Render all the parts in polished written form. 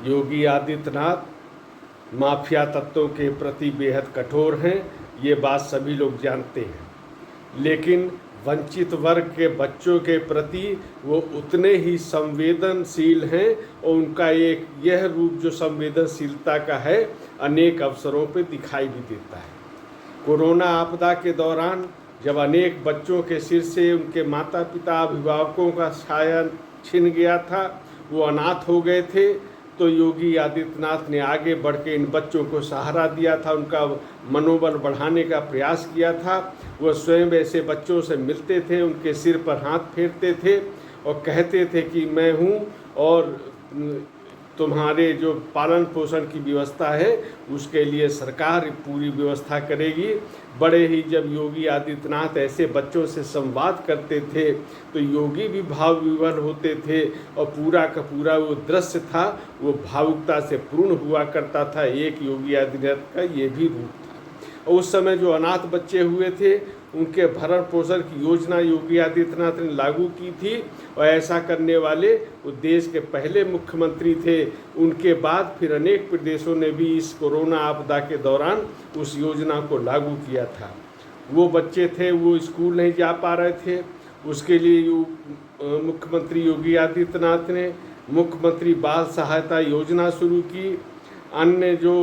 Yogi Adityanath mafia तत्वों के प्रति बेहद कठोर हैं, ये बात सभी लोग जानते हैं। लेकिन वंचित वर्ग के बच्चों के प्रति वो उतने ही संवेदनशील हैं और उनका एक यह रूप जो संवेदनशीलता का है अनेक अवसरों पे दिखाई भी देता है। कोरोना आपदा के दौरान जब अनेक बच्चों के सिर से उनके माता पिता अभिभावकों का साया छिन गया था, वो अनाथ हो गए थे, तो योगी आदित्यनाथ ने आगे बढ़ के इन बच्चों को सहारा दिया था, उनका मनोबल बढ़ाने का प्रयास किया था। वो स्वयं ऐसे बच्चों से मिलते थे, उनके सिर पर हाथ फेरते थे और कहते थे कि मैं हूँ और तुम्हारे जो पालन पोषण की व्यवस्था है उसके लिए सरकार पूरी व्यवस्था करेगी। बड़े ही जब योगी आदित्यनाथ ऐसे बच्चों से संवाद करते थे तो योगी भी भाव विवल होते थे और पूरा का पूरा वो दृश्य था वो भावुकता से पूर्ण हुआ करता था। एक योगी आदित्यनाथ का ये भी रूप था। और उस समय जो अनाथ बच्चे हुए थे उनके भरण पोषण की योजना योगी आदित्यनाथ ने लागू की थी और ऐसा करने वाले वो देश के पहले मुख्यमंत्री थे। उनके बाद फिर अनेक प्रदेशों ने भी इस कोरोना आपदा के दौरान उस योजना को लागू किया था। वो बच्चे थे वो स्कूल नहीं जा पा रहे थे, उसके लिए मुख्यमंत्री योगी आदित्यनाथ ने मुख्यमंत्री बाल सहायता योजना शुरू की। अन्य जो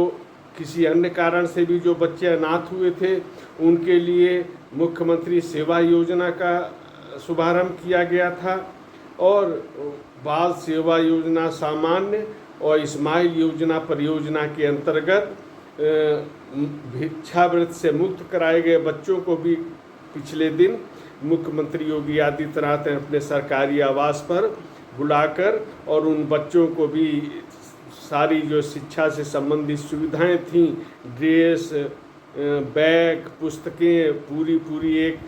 किसी अन्य कारण से भी जो बच्चे अनाथ हुए थे उनके लिए मुख्यमंत्री सेवा योजना का शुभारंभ किया गया था और बाल सेवा योजना सामान्य और इस्माइल योजना परियोजना के अंतर्गत भिक्षावृत्ति से मुक्त कराए गए बच्चों को भी पिछले दिन मुख्यमंत्री योगी आदित्यनाथ ने अपने सरकारी आवास पर बुलाकर और उन बच्चों को भी सारी जो शिक्षा से संबंधित सुविधाएं थीं, ड्रेस, बैग, पुस्तकें, पूरी एक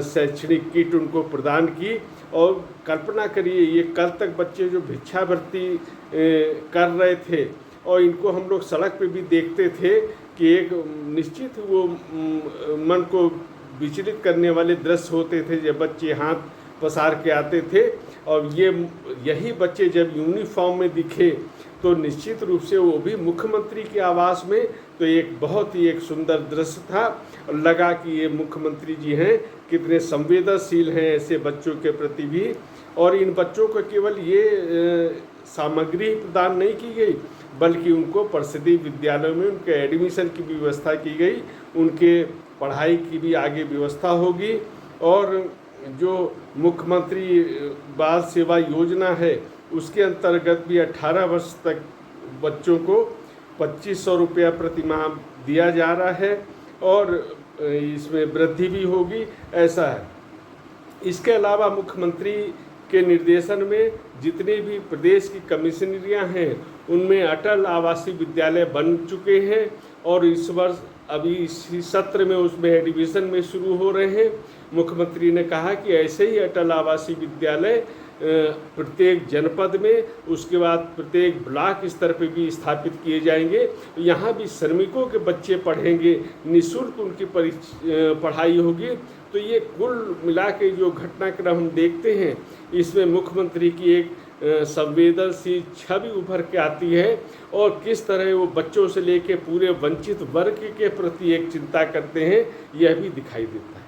शैक्षणिक किट उनको प्रदान की। और कल्पना करिए ये कल तक बच्चे जो भिक्षावृत्ति कर रहे थे और इनको हम लोग सड़क पे भी देखते थे कि एक निश्चित वो मन को विचलित करने वाले दृश्य होते थे जब बच्चे हाथ पसार के आते थे। और यही बच्चे जब यूनिफॉर्म में दिखे तो निश्चित रूप से वो भी मुख्यमंत्री के आवास में, तो एक बहुत ही एक सुंदर दृश्य था। लगा कि ये मुख्यमंत्री जी हैं कितने संवेदनशील हैं ऐसे बच्चों के प्रति भी। और इन बच्चों को केवल ये सामग्री प्रदान नहीं की गई बल्कि उनको परिषदीय विद्यालयों में उनके एडमिशन की भी व्यवस्था की गई, उनके पढ़ाई की भी आगे व्यवस्था होगी। और जो मुख्यमंत्री बाल सेवा योजना है उसके अंतर्गत भी 18 वर्ष तक बच्चों को 2500 रुपया प्रति माह दिया जा रहा है और इसमें वृद्धि भी होगी, ऐसा है। इसके अलावा मुख्यमंत्री के निर्देशन में जितने भी प्रदेश की कमिश्नरियां हैं उनमें अटल आवासीय विद्यालय बन चुके हैं और इस वर्ष अभी इसी सत्र में उसमें एडमिशन में शुरू हो रहे हैं। मुख्यमंत्री ने कहा कि ऐसे ही अटल आवासीय विद्यालय प्रत्येक जनपद में, उसके बाद प्रत्येक ब्लॉक स्तर पे भी स्थापित किए जाएंगे। यहाँ भी श्रमिकों के बच्चे पढ़ेंगे, निःशुल्क उनकी पढ़ाई होगी। तो ये कुल मिला के जो घटनाक्रम हम देखते हैं इसमें मुख्यमंत्री की एक संवेदनशील छवि उभर के आती है और किस तरह वो बच्चों से लेके पूरे वंचित वर्ग के प्रति एक चिंता करते हैं, यह भी दिखाई देता है।